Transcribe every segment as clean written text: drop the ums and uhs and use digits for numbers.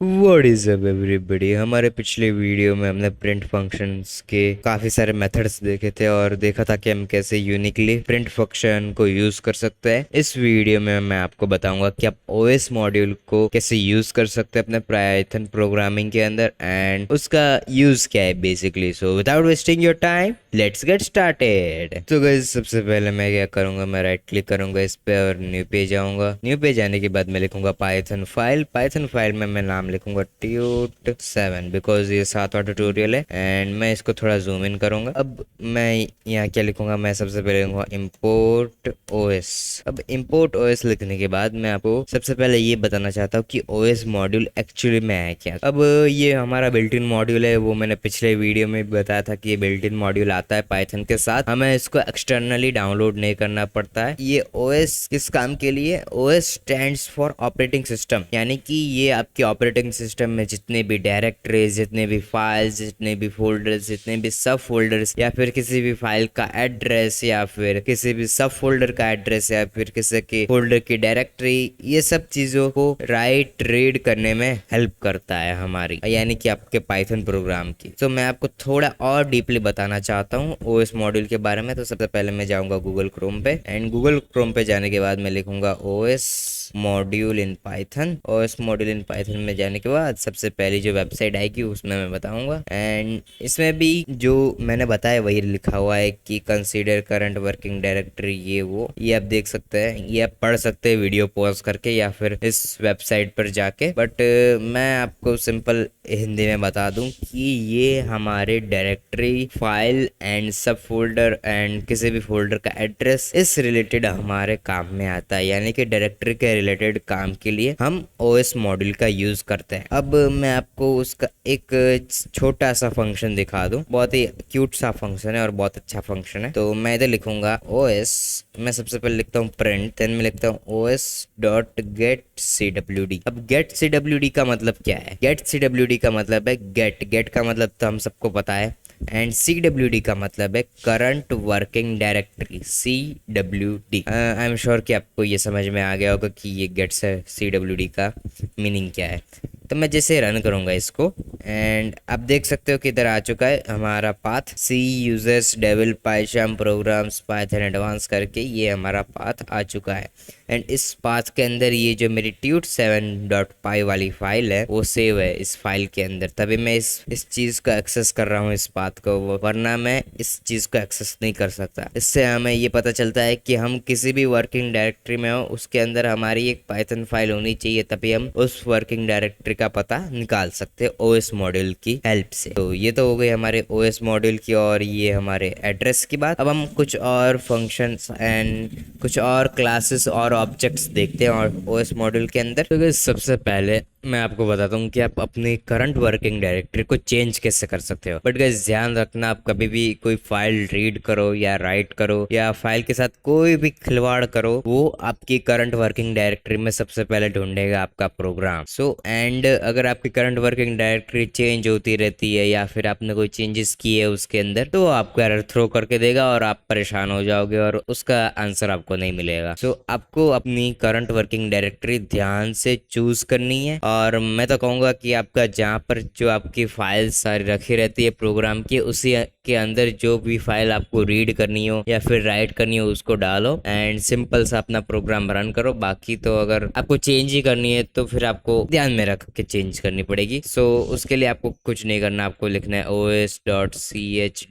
What is up everybody. हमारे पिछले video में हमने प्रिंट फंक्शंस के काफी सारे मेथड्स देखे थे और देखा था कि हम कैसे यूनिकली प्रिंट फंक्शन को यूज कर सकते हैं। इस वीडियो में मैं आपको बताऊंगा कि आप ओएस मॉड्यूल को कैसे यूज कर सकते हैं अपने पाइथन प्रोग्रामिंग के अंदर एंड उसका यूज क्या है basically. So without wasting your time let's get started. तो गाइस सबसे पहले मैं क्या करूंगा, मैं राइट क्लिक करूंगा इस पे और न्यू पेज आऊंगा। न्यू पेज आने के बाद मैं लिखूंगा पाइथन फाइल में मैं नाम लिखूंगा tut7 बिकॉज ये 7वां ट्यूटोरियल है एंड मैं इसको थोड़ा जूम इन करूंगा। अब मैं यहाँ क्या लिखूंगा, मैं सबसे पहले लिखूंगा import os। अब import os लिखने के बाद मैं आपको सबसे पहले ये बताना चाहता हूँ कि os मॉड्यूल एक्चुअली में है क्या। अब ये हमारा बिल्ट इन मॉड्यूल है, वो मैंने पिछले वीडियो में भी बताया था कि ये बिल्ट इन मॉड्यूल आता है पाइथन के साथ, हमें इसको एक्सटर्नली डाउनलोड नहीं करना पड़ता है। ये os किस काम के लिए, os stands for operating system, यानी कि ये आपके ऑपरेटिंग सिस्टम में जितने भी डायरेक्टरीज, जितने भी फाइल्स, जितने भी फोल्डर्स, जितने भी सब फोल्डर्स या फिर किसी भी फाइल का एड्रेस या फिर किसी भी सब फोल्डर का एड्रेस या फिर किसी के फोल्डर की डायरेक्टरी, ये सब चीजों को राइट रीड करने में हेल्प करता है हमारी, यानी कि आपके पाइथन प्रोग्राम की। तो मैं आपको थोड़ा और डीपली बताना चाहता हूँ ओएस मॉड्यूल के बारे में। तो सबसे पहले मैं जाऊंगा गूगल क्रोम पे एंड गूगल क्रोम पे जाने के बाद मैं लिखूंगा ओएस मॉड्यूल इन पाइथन। और इस मॉड्यूल इन पाइथन में जाने के बाद सबसे पहली जो वेबसाइट आएगी उसमें मैं बताऊंगा एंड इसमें भी जो मैंने बताया वही लिखा हुआ है कि कंसीडर करंट वर्किंग डायरेक्टरी, ये आप देख सकते हैं, ये आप पढ़ सकते हैं वीडियो पॉज करके या फिर इस वेबसाइट पर जाके। बट मैं आपको सिंपल हिंदी में बता दूं कि ये हमारे डायरेक्टरी, फाइल एंड सब फोल्डर एंड किसी भी फोल्डर का एड्रेस इस रिलेटेड हमारे काम में आता है, यानी कि डायरेक्टरी के रिलेटेड काम के लिए हम ओएस मॉड्यूल का यूज करते हैं। अब मैं आपको उसका एक छोटा सा फंक्शन दिखा दूं, बहुत ही क्यूट सा फंक्शन है और बहुत अच्छा फंक्शन है। तो मैं इधर लिखूंगा ओएस, मैं सबसे पहले लिखता हूँ प्रिंट, देन मैं लिखता हूँ ओएस डॉट गेट cwd। अब गेट cwd का मतलब क्या है, गेट cwd का मतलब है गेट का मतलब तो हम सबको पता है एंड CWD का मतलब है current working directory, CWD। I am sure कि आपको ये समझ में आ गया होगा कि ये गेट से CWD का मीनिंग क्या है। तो मैं जैसे रन करूंगा इसको एंड आप देख सकते हो कि इधर आ चुका है हमारा path, C users devil Python programs Python advance करके ये हमारा पाथ आ चुका है। एंड इस पाथ के अंदर ये जो मेरी tut7.py वाली फाइल है वो सेव है इस फाइल के अंदर, तभी मैं इस चीज को एक्सेस कर रहा हूँ, इस पाथ को, वरना मैं इस चीज को एक्सेस नहीं कर सकता। इससे हमें ये पता चलता है कि हम किसी भी वर्किंग डायरेक्टरी में हो उसके अंदर हमारी एक पाइथन फाइल होनी चाहिए, तभी हम उस वर्किंग डायरेक्टरी का पता निकाल सकते हैं ओएस मॉड्यूल की हेल्प से। तो ये तो हो गई हमारे ओएस मॉड्यूल की और ये हमारे एड्रेस की बात। अब हम कुछ और फंक्शंस एंड कुछ और क्लासेस और ऑब्जेक्ट्स देखते हैं और ओएस मॉड्यूल के अंदर। तो सबसे पहले मैं आपको बताता हूँ कि आप अपनी करंट वर्किंग डायरेक्टरी को चेंज कैसे कर सकते हो। बट गाइस ध्यान रखना, आप कभी भी कोई फाइल रीड करो या राइट करो या फाइल के साथ कोई भी खिलवाड़ करो, वो आपकी करंट वर्किंग डायरेक्टरी में सबसे पहले ढूंढेगा आपका प्रोग्राम। सो एंड अगर आपकी करंट वर्किंग डायरेक्टरी चेंज होती रहती है या फिर आपने कोई चेंजेस किए उसके अंदर, तो आपको एरर थ्रो करके देगा और आप परेशान हो जाओगे और उसका आंसर आपको नहीं मिलेगा। सो आपको अपनी करंट वर्किंग डायरेक्टरी ध्यान से चूज करनी है और मैं तो कहूँगा कि आपका जहाँ पर जो आपकी फाइल सारी रखी रहती है प्रोग्राम की, उसी के अंदर जो भी फाइल आपको रीड करनी हो या फिर राइट करनी हो उसको डालो एंड सिंपल सा अपना प्रोग्राम रन करो। बाकी तो अगर आपको चेंज ही करनी है तो फिर आपको ध्यान में रख के चेंज करनी पड़ेगी। सो उसके लिए आपको कुछ नहीं करना, आपको लिखना है os.chdr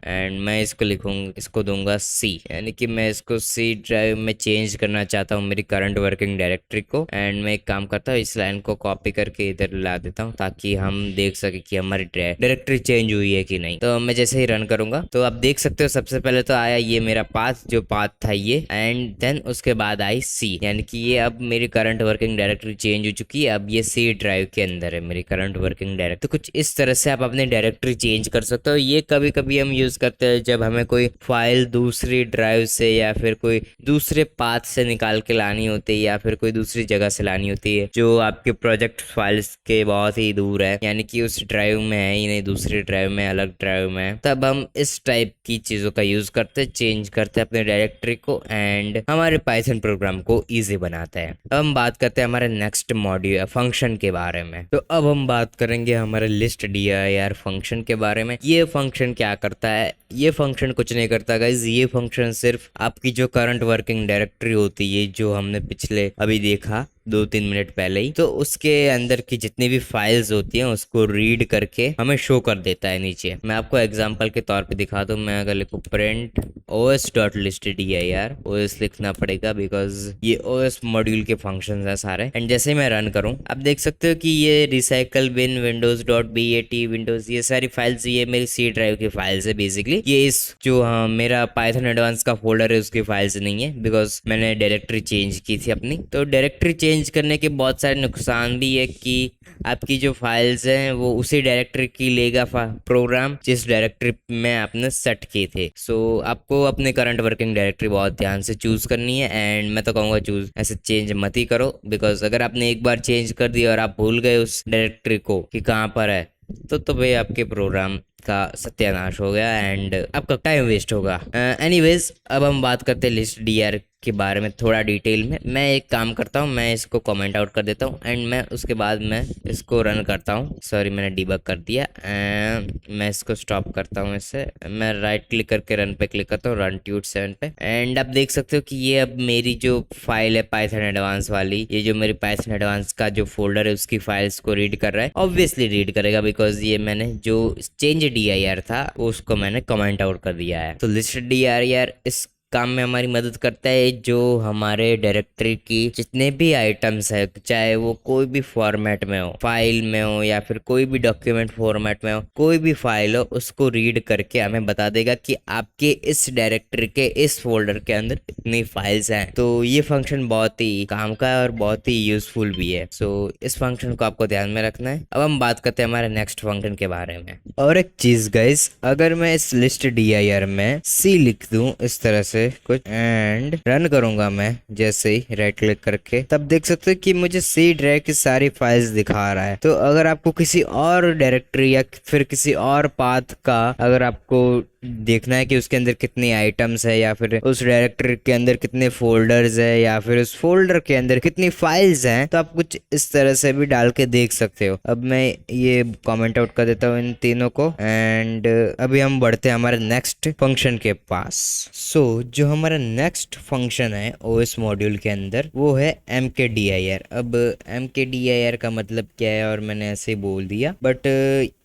एंड मैं इसको लिखूंगा, इसको दूंगा C, यानी कि मैं इसको C ड्राइव में चेंज करना चाहता हूँ मेरी करंट वर्किंग डायरेक्टरी को। एंड मैं एक काम करता हूँ, इस लाइन को कॉपी करके इधर ला देता हूँ ताकि हम देख सके कि हमारी डायरेक्टरी चेंज हुई है कि नहीं। तो मैं जैसे ही रन करूंगा तो आप देख सकते हो सबसे पहले तो आया ये मेरा पाथ, जो पाथ था ये, एंड देन उसके बाद आई C, यानी कि ये अब मेरी करंट वर्किंग डायरेक्टरी चेंज हो चुकी है। अब ये C ड्राइव के अंदर है मेरी करंट वर्किंग डायरेक्टरी। तो कुछ इस तरह से आप अपनी डायरेक्टरी चेंज कर सकते हो। ये कभी कभी हम यूज करते हैं जब हमें कोई फाइल दूसरी ड्राइव से या फिर कोई दूसरे पाथ से निकाल के लानी होती है या फिर कोई दूसरी जगह से लानी होती है जो आपके प्रोजेक्ट फाइल्स के बहुत ही दूर है, यानी कि उस ड्राइव में है ही नहीं, दूसरी ड्राइव में, अलग ड्राइव में है, तब हम इस टाइप की चीजों का यूज करते, चेंज करते अपने डायरेक्टरी को एंड हमारे पाइथन प्रोग्राम को इजी बनाते हैं। अब हम बात करते हैं हमारे नेक्स्ट मॉड्यूल फंक्शन के बारे में। तो अब हम बात करेंगे हमारे लिस्ट dir फंक्शन के बारे में। ये फंक्शन क्या करता है? ये फंक्शन कुछ नहीं करता गाइज, ये फंक्शन सिर्फ आपकी जो करंट वर्किंग डायरेक्टरी होती है, जो हमने पिछले अभी देखा 2-3 मिनट पहले ही, तो उसके अंदर की जितनी भी फाइल्स होती हैं उसको रीड करके हमें शो कर देता है नीचे। मैं आपको एग्जांपल के तौर पे दिखा दूं। मैं अगर लिखूं print os.listdir, os लिखना पड़ेगा बिकॉज ये os मॉड्यूल के फंक्शंस हैं सारे, एंड जैसे ही मैं रन करूं आप देख सकते हो कि ये रिसाइकल बिन windows.bat विंडोज ये सारी फाइल्स, ये मेरी सी ड्राइव की फाइल्स है बेसिकली। ये इस जो मेरा पाइथन एडवांस का फोल्डर है उसकी फाइल्स नहीं है बिकॉज मैंने डायरेक्टरी चेंज की थी अपनी। तो डायरेक्टरी चेंज करने के बहुत सारे नुकसान भी है कि आपकी जो फाइल्स हैं वो उसी डायरेक्टरी की लेगा प्रोग्राम जिस डायरेक्टरी में आपने सेट किए थे। सो आपको अपने करंट वर्किंग डायरेक्टरी बहुत ध्यान से चूज करनी है, एंड मैं तो कहूँगा चूज ऐसे चेंज मत ही करो बिकॉज अगर आपने एक बार चेंज कर दिया और आप भूल गए उस डायरेक्टरी को कि कहाँ पर है, तो भाई आपके प्रोग्राम का सत्यानाश हो गया एंड आपका टाइम वेस्ट होगा। एनीवेज अब हम बात करते हैं लिस्ट डीआर के बारे में थोड़ा डिटेल में। मैं एक काम करता हूँ, मैं इसको कमेंट आउट कर देता हूँ एंड मैं उसके बाद मैं इसको रन करता हूँ। सॉरी मैंने डिबग कर दिया एंड मैं इसको स्टॉप करता हूँ। इससे मैं राइट क्लिक करके रन पे क्लिक करता हूँ, रन ट्यूट 7 पे, एंड आप देख सकते हो कि ये अब मेरी जो फाइल है पाइथन एडवांस वाली, ये जो मेरी पाइथन एडवांस का जो फोल्डर है उसकी फाइल्स को रीड कर रहा है। ऑब्वियसली रीड करेगा बिकॉज ये मैंने जो चेंज dir था उसको मैंने कमेंट आउट कर दिया है। तो लिस्ट dir इस काम में हमारी मदद करता है, जो हमारे डायरेक्टरी की जितने भी आइटम्स है, चाहे वो कोई भी फॉर्मेट में हो, फाइल में हो या फिर कोई भी डॉक्यूमेंट फॉर्मेट में हो, कोई भी फाइल हो, उसको रीड करके हमें बता देगा कि आपके इस डायरेक्टरी के इस फोल्डर के अंदर इतनी फाइल्स हैं। तो ये फंक्शन बहुत ही काम का है और बहुत ही यूजफुल भी है। सो इस फंक्शन को आपको ध्यान में रखना है। अब हम बात करते हैं हमारे नेक्स्ट फंक्शन के बारे में। और एक चीज गाइस, अगर मैं इस लिस्ट dir में सी लिख दूं इस तरह से कुछ एंड रन करूंगा मैं जैसे ही राइट क्लिक करके, तब देख सकते हो कि मुझे सी ड्राइव की सारी फाइल्स दिखा रहा है। तो अगर आपको किसी और डायरेक्टरी या फिर किसी और पाथ का अगर आपको देखना है कि उसके अंदर कितनी आइटम्स है या फिर उस डायरेक्टरी के अंदर कितने फोल्डर्स है या फिर उस फोल्डर के अंदर कितनी फाइल्स हैं, तो आप कुछ इस तरह से भी डाल के देख सकते हो। अब मैं ये कमेंट आउट कर देता हूँ इन तीनों को एंड अभी हम बढ़ते हैं हमारे नेक्स्ट फंक्शन के पास। सो जो हमारा नेक्स्ट फंक्शन है ओएस मॉड्यूल के अंदर वो है mkdir। अब mkdir का मतलब क्या है और मैंने ऐसे ही बोल दिया, बट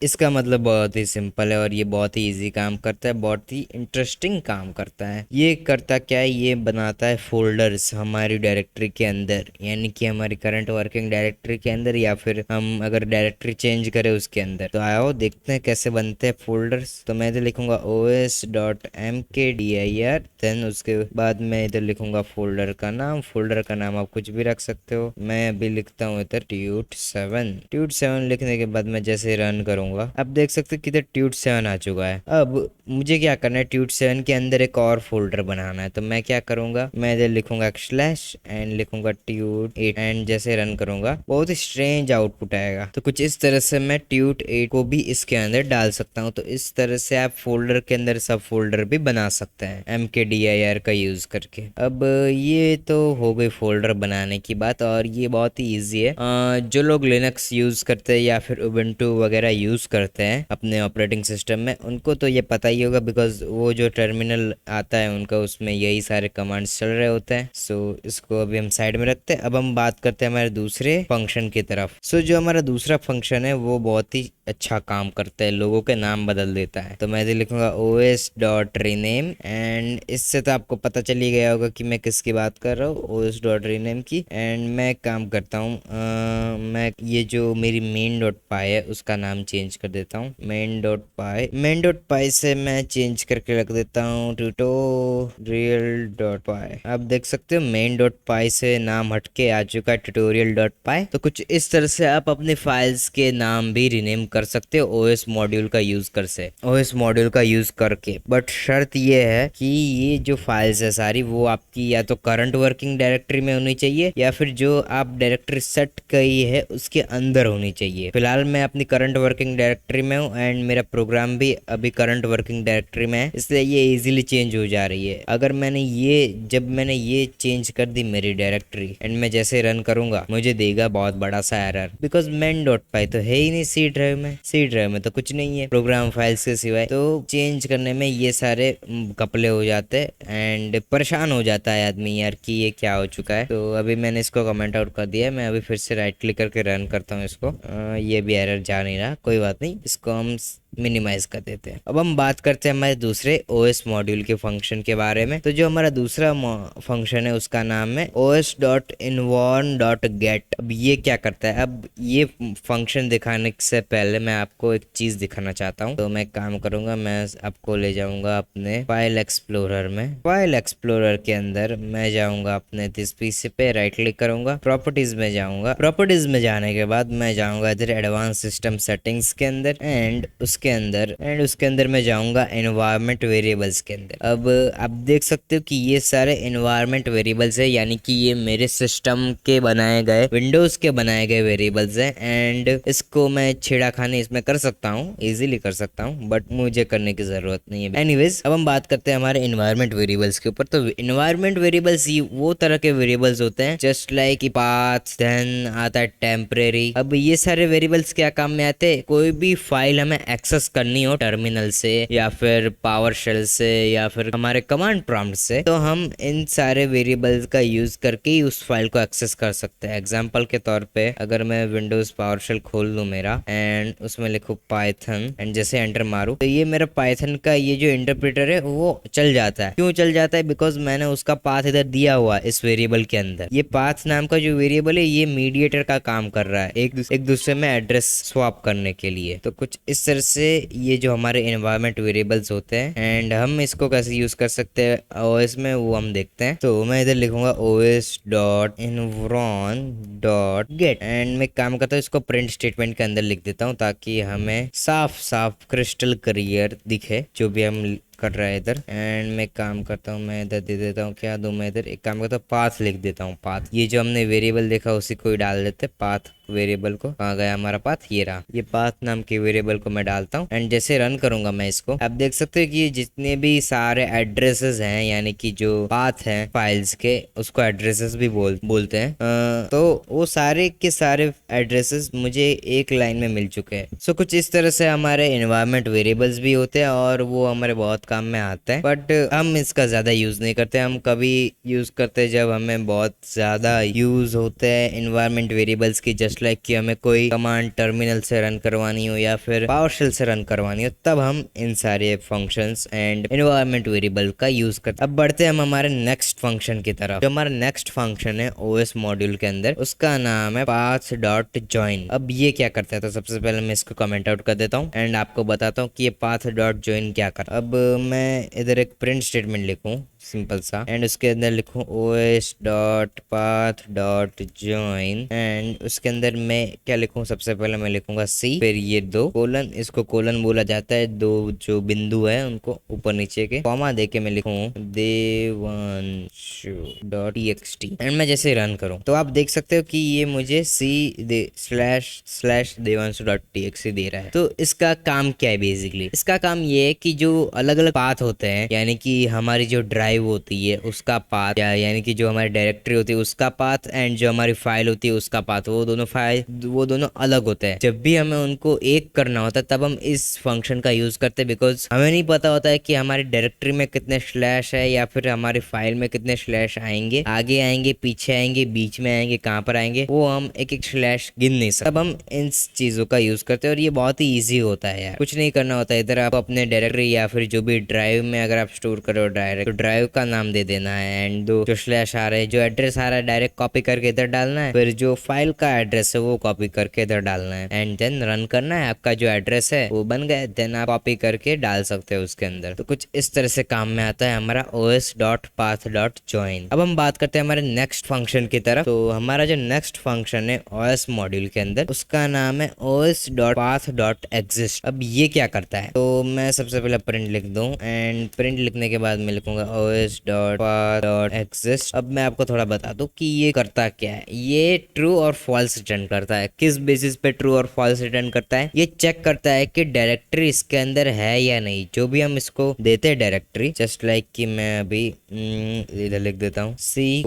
इसका मतलब बहुत ही सिंपल है और ये बहुत ही इजी काम करता है, बहुत ही इंटरेस्टिंग काम करता है। ये करता क्या है, ये बनाता है फोल्डर्स हमारी डायरेक्टरी के अंदर, यानी कि हमारी करंट वर्किंग डायरेक्टरी के अंदर या फिर हम अगर डायरेक्टरी चेंज करें उसके अंदर। तो आओ देखते हैं कैसे बनते हैं फोल्डर्स। तो मैं इधर लिखूंगा os.mkdir, देन उसके बाद मैं इधर लिखूंगा फोल्डर का नाम। फोल्डर का नाम आप कुछ भी रख सकते हो। मैं अभी लिखता हूँ इधर tut7 लिखने के बाद मैं जैसे रन करूंगा आप देख सकते हो कि इधर tut7 आ चुका है। अब मुझे क्या करना है, tut7 के अंदर एक और फोल्डर बनाना है। तो मैं क्या करूंगा, मैं इधर लिखूंगा स्लैश एंड लिखूंगा tut8 एंड जैसे रन करूंगा बहुत ही स्ट्रेंज आउटपुट आएगा। तो कुछ इस तरह से मैं tut8 को भी इसके अंदर डाल सकता हूँ। तो इस तरह से आप फोल्डर के अंदर सब फोल्डर भी बना सकते हैं mkdir का यूज करके। अब ये तो हो गई फोल्डर बनाने की बात और ये बहुत ही ईजी है। जो लोग लिनक्स यूज करते हैं या फिर उबुंटू वगैरह यूज करते हैं अपने ऑपरेटिंग सिस्टम में, उनको तो ये पता ही होगा बिकॉज वो जो टर्मिनल आता है उनका उसमें यही सारे कमांड्स चल रहे होते हैं। सो इसको अभी हम साइड में रखते हैं। अब हम बात करते हैं हमारे दूसरे फंक्शन की तरफ। सो जो हमारा दूसरा फंक्शन है वो बहुत ही अच्छा काम करता है, लोगों के नाम बदल देता है। तो मैं इधर लिखूंगा os.rename एंड इससे तो आपको पता चल ही गया होगा कि मैं किसकी बात कर रहा हूँ, os.rename की। एंड मैं काम करता हूँ, मैं ये जो मेरी main.py है उसका नाम चेंज कर देता हूँ। main.py से मैं चेंज करके रख देता हूँ tutorial.py। आप देख सकते हो main.py से नाम हटके आ चुका है tutorial.py। तो कुछ इस तरह से आप अपने फाइल्स के नाम भी रिनेम कर सकते हो ओएस मॉड्यूल का यूज करके। बट शर्त ये है कि ये जो फाइल्स है सारी वो आपकी या तो करंट वर्किंग डायरेक्टरी में होनी चाहिए या फिर जो आप डायरेक्टरी सेट की है उसके अंदर होनी चाहिए। फिलहाल मैं अपनी करंट वर्किंग डायरेक्टरी में हूँ एंड मेरा प्रोग्राम भी अभी करंट वर्किंग डायरेक्टरी में है, इसलिए ये इजीली चेंज हो जा रही है। अगर जब मैंने ये चेंज कर दी मेरी डायरेक्टरी एंड मैं जैसे रन करूंगा मुझे देगा बहुत बड़ा सा एरर, बिकॉज main.py तो है ही नहीं सी ड्राइव में तो कुछ नहीं है प्रोग्राम फाइल्स के सिवाय। तो चेंज करने में ये सारे कपले हो जाते हैं एंड परेशान हो जाता है आदमी यार कि ये क्या हो चुका है। तो अभी मैंने इसको कमेंट आउट कर दिया है। मैं अभी फिर से राइट क्लिक करके रन करता हूँ इसको। ये भी एरर जा नहीं रहा, कोई बात नहीं, इसको हम मिनिमाइज कर देते हैं। अब हम बात करते हैं हमारे दूसरे ओएस मॉड्यूल के फंक्शन के बारे में। तो जो हमारा दूसरा फंक्शन है उसका नाम है os.envarn.get। अब ये क्या करता है? अब ये फंक्शन दिखाने से पहले मैं आपको एक चीज दिखाना चाहता हूँ। तो मैं काम करूंगा, मैं आपको ले जाऊंगा अपने फाइल एक्सप्लोरर में। फाइल एक्सप्लोरर के अंदर मैं जाऊंगा अपने दिस पीसी पे, राइट क्लिक करूंगा, प्रॉपर्टीज में जाऊंगा। प्रॉपर्टीज में जाने के बाद मैं जाऊंगा इधर एडवांस सिस्टम सेटिंग्स के अंदर एंड उसके अंदर मैं जाऊंगा एनवायरनमेंट वेरिएबल्स के अंदर। अब आप देख सकते हो कि ये सारे एनवायरनमेंट वेरिएबल्स है, यानी कि ये मेरे सिस्टम के बनाए गए, विंडोज के बनाए गए वेरिएबल्स है एंड इसको मैं छेड़ाखानी इसमें कर सकता हूँ, इजीली कर सकता हूँ, बट मुझे करने की जरूरत नहीं है। एनीवेज अब हम बात करते हैं हमारे एनवायरनमेंट वेरिएबल्स के ऊपर। तो एनवायरनमेंट वेरिएबल्स वो तरह के वेरिएबल्स होते हैं जस्ट लाइक पाथ, देन आता है टेम्परेरी। अब ये सारे वेरिएबल्स क्या काम में आते हैं? कोई भी फाइल हमें एक्सेस करनी हो टर्मिनल से या फिर पावर शेल से या फिर हमारे कमांड प्रॉम्प्ट से, तो हम इन सारे वेरिएबल्स का यूज करके ही उस फाइल को एक्सेस कर सकते हैं। एग्जांपल के तौर पे अगर मैं विंडोज पावर शेल खोल लूं मेरा एंड उसमें लिखूं पाइथन एंड जैसे एंटर मारूं तो ये मेरा पाइथन का ये जो इंटरप्रेटर है वो चल जाता है। क्यों चल जाता है? बिकॉज मैंने उसका पाथ इधर दिया हुआ इस वेरिएबल के अंदर। ये पाथ नाम का जो वेरिएबल है ये मीडिएटर का काम कर रहा है एक दूसरे में एड्रेस स्वैप करने के लिए। तो कुछ इस तरह से ये जो हमारे एनवायरनमेंट वेरिएबल्स होते हैं एंड हम इसको कैसे यूज कर सकते हैं ओएस में वो हम देखते हैं। तो मैं इधर लिखूंगा os.envron.get एंड मैं काम करता हूँ इसको प्रिंट स्टेटमेंट के अंदर लिख देता हूँ ताकि हमें साफ साफ क्रिस्टल क्लियर दिखे जो भी हम कर रहा है इधर। एंड मैं काम करता हूँ, मैं इधर दे देता हूँ, क्या दूं मैं इधर, एक काम करता हूँ पाथ लिख देता हूँ। पाथ ये जो हमने वेरिएबल देखा उसी को ही डाल देते पाथ वेरिएबल को। कहाँ गया हमारा पाथ? ये रहा। ये पाथ नाम के वेरिएबल को मैं डालता हूँ एंड जैसे रन करूंगा मैं इसको, आप देख सकते हो कि ये जितने भी सारे एड्रेसेस हैं यानी कि जो पाथ हैं फाइल्स के उसको एड्रेसेस भी बोलते हैं। तो वो सारे के सारे एड्रेसेस मुझे एक लाइन में मिल चुके हैं। सो कुछ इस तरह से हमारे एनवायरनमेंट वेरिएबल्स भी होते हैं और वो हमारे बहुत काम में आता है, बट हम इसका ज्यादा यूज नहीं करते। हम कभी यूज करते हैं जब हमें बहुत ज्यादा यूज होते हैं एनवायरनमेंट वेरिएबल्स की, जस्ट लाइक कि हमें कोई कमांड टर्मिनल से रन करवानी हो या फिर पावर शेल से रन करवानी हो, तब हम इन सारे फंक्शंस एंड एनवायरनमेंट वेरिएबल का यूज करते हैं। अब बढ़ते हैं हम हमारे नेक्स्ट फंक्शन की तरफ। जो हमारा नेक्स्ट फंक्शन है ओएस मॉड्यूल के अंदर उसका नाम है path.join। अब ये क्या करता है? तो सबसे पहले मैं इसको कमेंट आउट कर देता हूँ एंड आपको बताता हूँ कि ये path.join क्या कर। अब मैं इधर एक प्रिंट स्टेटमेंट लिखूं सिंपल सा एंड उसके अंदर लिखूं os.path.join एंड उसके अंदर मैं क्या लिखूं? सबसे पहले मैं लिखूंगा सी, फिर ये दो कोलन, इसको कोलन बोला जाता है, दो जो बिंदु है उनको ऊपर नीचे के कॉमा देके मैं लिखूं devanshu.txt एंड मैं जैसे रन करूं तो आप देख सकते हो कि ये मुझे //devanshu.txt दे रहा है। तो इसका काम क्या है? बेसिकली इसका काम ये है कि जो अलग अलग पाथ होते हैं यानी कि हमारी जो ड्राइव होती है उसका पाथ, यानी कि जो हमारी डायरेक्टरी होती है उसका पाथ एंड जो हमारी फाइल होती है उसका पाथ, वो दोनों अलग होते हैं। जब भी हमें उनको एक करना होता है तब हम इस फंक्शन का यूज करते हैं, बिकॉज हमें नहीं पता होता है कि हमारी डायरेक्टरी में कितने स्लैश है या फिर हमारी फाइल में कितने स्लैश आएंगे, आगे आएंगे, पीछे आएंगे, बीच में आएंगे, कहाँ पर आएंगे, वो हम एक एक स्लैश गिन नहीं सकते। तब हम इन चीजों का यूज करते हैं और ये बहुत ही ईजी होता है यार, कुछ नहीं करना होता है। इधर आप अपने डायरेक्टरी या फिर जो भी ड्राइव में अगर आप स्टोर करो डायरेक्ट, तो ड्राइव फाइल का नाम दे देना है एंड जो स्लैश आ रहे जो एड्रेस आ रहा है डायरेक्ट कॉपी करके इधर डालना है, फिर जो फाइल का एड्रेस है वो कॉपी करके इधर डालना है एंड देन रन करना है। आपका जो एड्रेस है वो बन गया, देन आप कॉपी करके डाल सकते हो उसके अंदर। तो कुछ इस तरह से काम में आता है हमारा os.path.join। अब हम बात करते हैं हमारे नेक्स्ट फंक्शन की तरफ। तो हमारा जो नेक्स्ट फंक्शन है os मॉड्यूल के अंदर, उसका नाम है os.path.exist। अब ये क्या करता है, तो मैं सबसे पहले प्रिंट लिख दूं एंड प्रिंट लिखने के बाद मैं लिखूंगा os.path.exist। अब मैं आपको थोड़ा बता दूं कि ये करता क्या है। ये ट्रू और फॉल्स रिटर्न करता है। किस बेसिस पे ट्रू और फॉल्स रिटर्न करता है, ये चेक करता है कि डायरेक्टरी इसके अंदर है या नहीं। जो भी हम इसको देते हैं डायरेक्टरी, जस्ट लाइक कि मैं अभी इधर लिख देता हूँ c://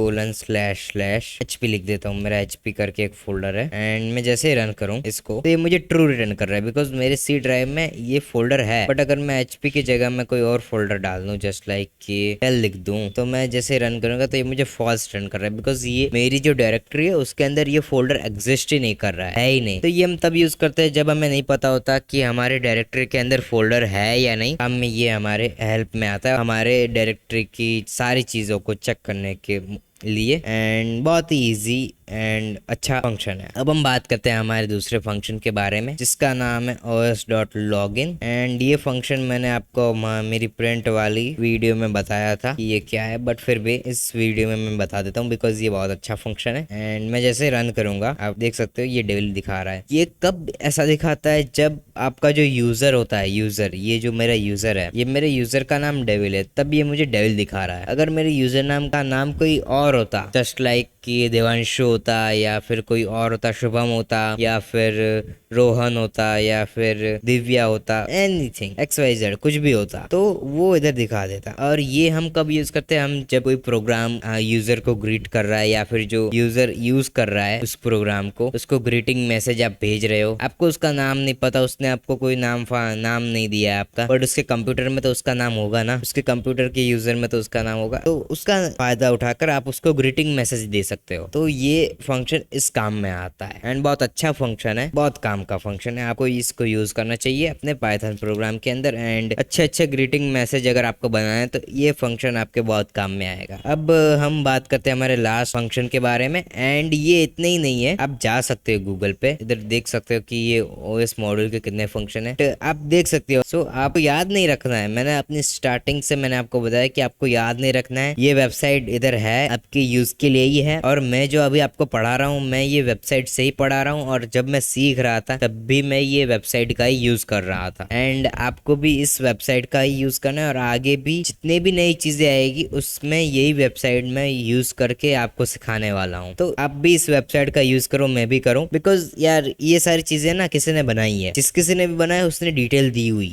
लिख देता हूँ। मेरा HP करके एक फोल्डर है एंड मैं जैसे ही रन करूँ इसको तो ये मुझे ट्रू रिटर्न कर रहा है बिकॉज मेरे C ड्राइव में ये फोल्डर है। बट अगर मैं HP की जगह में कोई और फोल्डर डाल दूं, जस्ट लाइक कि टेल लिख दूं, तो मैं जैसे रन करूंगा तो ये मुझे फॉल्स रिटर्न कर रहा है बिकॉज ये मेरी जो डायरेक्टरी है उसके अंदर ये फोल्डर एग्जिस्ट ही नहीं कर रहा है ही नहीं। तो ये हम तब यूज करते हैं जब हमें नहीं पता होता कि हमारे डायरेक्टरी के अंदर फोल्डर है या नहीं। हम ये हमारे हेल्प में आता है हमारे डायरेक्टरी की सारी चीजों को चेक करने के लिए एंड बहुत ही इजी एंड अच्छा फंक्शन है। अब हम बात करते हैं हमारे दूसरे फंक्शन के बारे में जिसका नाम है os.login एंड ये फंक्शन मैंने आपको मेरी प्रिंट वाली वीडियो में बताया था कि ये क्या है, बट फिर भी इस वीडियो में मैं बता देता हूँ बिकॉज ये बहुत अच्छा फंक्शन है एंड मैं जैसे रन करूंगा आप देख सकते हो ये डेविल दिखा रहा है। ये कब ऐसा दिखाता है, जब आपका जो यूजर होता है, यूजर ये जो मेरा यूजर है, ये मेरे यूजर का नाम डेविल है, तब ये मुझे डेविल दिखा रहा है। अगर मेरे यूजर नाम का नाम कोई और होता, जस्ट लाइक कि देवांशु होता या फिर कोई और होता, शुभम होता या फिर रोहन होता या फिर दिव्या होता, एनीथिंग XYZ कुछ भी होता, तो वो इधर दिखा देता। और ये हम कब यूज करते हैं, हम जब कोई प्रोग्राम यूजर को ग्रीट कर रहा है या फिर जो यूजर यूज कर रहा है उस प्रोग्राम को, उसको ग्रीटिंग मैसेज आप भेज रहे हो, आपको उसका नाम नहीं पता, उसने आपको कोई नाम नहीं दिया है आपका, बट उसके कंप्यूटर में तो उसका नाम होगा ना, उसके कंप्यूटर के यूजर में तो उसका नाम होगा, तो उसका फायदा उठाकर आप उसको ग्रीटिंग मैसेज दे सकते हो। तो ये फंक्शन इस काम में आता है एंड बहुत अच्छा फंक्शन है, बहुत काम का फंक्शन है। आपको इसको यूज करना चाहिए अपने पाइथन प्रोग्राम के अंदर एंड अच्छे ग्रीटिंग मैसेज अगर आपको बनाए तो ये फंक्शन आपके बहुत काम में आएगा। अब हम बात करते हैं हमारे लास्ट फंक्शन के बारे में एंड ये इतने ही नहीं है, आप जा सकते हो गूगल पे, इधर देख सकते हो कि ये OS मॉड्यूल के कितने फंक्शन है, तो आप देख सकते हो। सो आपको याद नहीं रखना है, मैंने अपनी स्टार्टिंग से मैंने आपको बताया कि आपको याद नहीं रखना है। ये वेबसाइट इधर है आपके यूज के लिए ही है और मैं जो अभी आपको पढ़ा रहा हूँ मैं ये वेबसाइट से ही पढ़ा रहा हूँ और जब मैं सीख रहा था तब भी मैं ये वेबसाइट का ही यूज कर रहा था एंड आपको भी इस वेबसाइट का ही यूज करना है और आगे भी जितने भी नई चीजें आएगी उसमें यही वेबसाइट में यूज करके आपको सिखाने वाला हूँ। तो आप भी इस वेबसाइट का यूज करो, मैं भी करूँ, बिकॉज यार ये सारी चीजें ना किसी ने बनाई है, जिस किसी ने भी बनाया उसने डिटेल दी हुई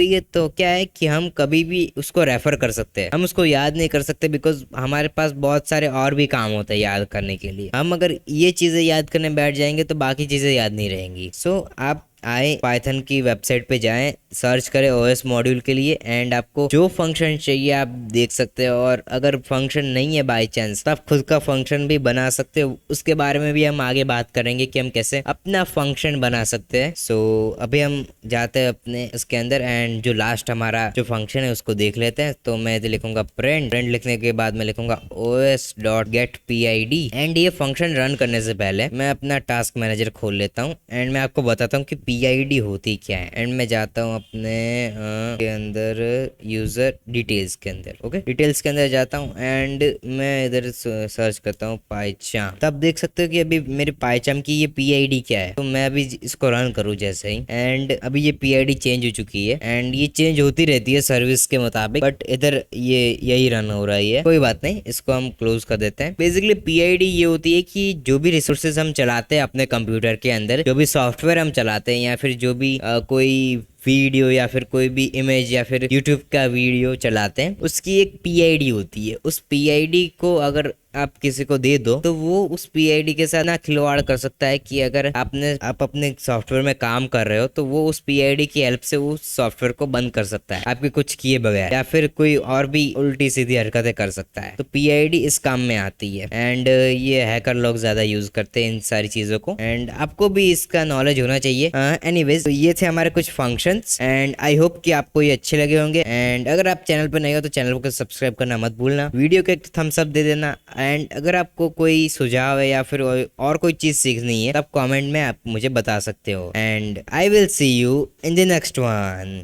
है, तो क्या है कि हम कभी भी उसको रेफर कर सकते हैं, हम उसको याद नहीं कर सकते बिकॉज हमारे पास बहुत सारे और भी काम होते हैं याद करने के लिए। हम अगर ये चीजें याद करने बैठ जाएंगे तो बाकी चीजें याद नहीं रहेंगी। सो आप आए पाइथन की वेबसाइट पे जाएं, सर्च करें OS मॉड्यूल के लिए एंड आपको जो फंक्शन चाहिए आप देख सकते हो और अगर फंक्शन नहीं है बाय चांस तो आप खुद का फंक्शन भी बना सकते हो। उसके बारे में भी हम आगे बात करेंगे कि हम कैसे अपना फंक्शन बना सकते हैं। सो अभी हम जाते हैं अपने इसके अंदर एंड जो लास्ट हमारा जो फंक्शन है उसको देख लेते हैं। तो मैं इधर लिखूंगा प्रिंट लिखने के बाद मैं लिखूंगा os.getPID एंड ये फंक्शन रन करने से पहले मैं अपना टास्क मैनेजर खोल लेता हूँ एंड मैं आपको बताता हूँ कि PID होती क्या है एंड मैं जाता हूँ अपने के अंदर यूजर डिटेल्स के अंदर, ओके डिटेल्स के अंदर जाता हूँ एंड मैं इधर सर्च करता हूँ पाइचाम। तब देख सकते हो कि अभी मेरे पाइचाम की ये PID क्या है। तो मैं अभी इसको रन करूँ जैसे ही एंड अभी ये PID चेंज हो चुकी है एंड ये चेंज होती रहती है सर्विस के मुताबिक, बट इधर ये यही रन हो रही है, कोई बात नहीं, इसको हम क्लोज कर देते हैं। बेसिकली PID ये होती है कि जो भी रिसोर्सेज हम चलाते हैं अपने कंप्यूटर के अंदर, जो भी सॉफ्टवेयर हम चलाते हैं या फिर जो भी कोई वीडियो या फिर कोई भी इमेज या फिर यूट्यूब का वीडियो चलाते हैं उसकी एक PID होती है। उस PID को अगर आप किसी को दे दो तो वो उस PID के साथ ना खिलवाड़ कर सकता है कि अगर आप अपने सॉफ्टवेयर में काम कर रहे हो तो वो उस PID की हेल्प से उस सॉफ्टवेयर को बंद कर सकता है आपके कुछ किए बगैर, या फिर कोई और भी उल्टी सीधी हरकतें कर सकता है। तो PID इस काम में आती है एंड ये हैकर लोग ज्यादा यूज करते हैं इन सारी चीजों को एंड आपको भी इसका नॉलेज होना चाहिए। एनीवेज तो ये थे हमारे कुछ function friends, and I hope कि आपको ये अच्छे लगे होंगे। एंड अगर आप चैनल पर नए हो तो चैनल को सब्सक्राइब करना मत भूलना, वीडियो को एक थम्स अप दे देना। एंड अगर आपको कोई सुझाव है या फिर और कोई चीज सीखनी है तब कमेंट में आप मुझे बता सकते हो। And I will see you in the next one.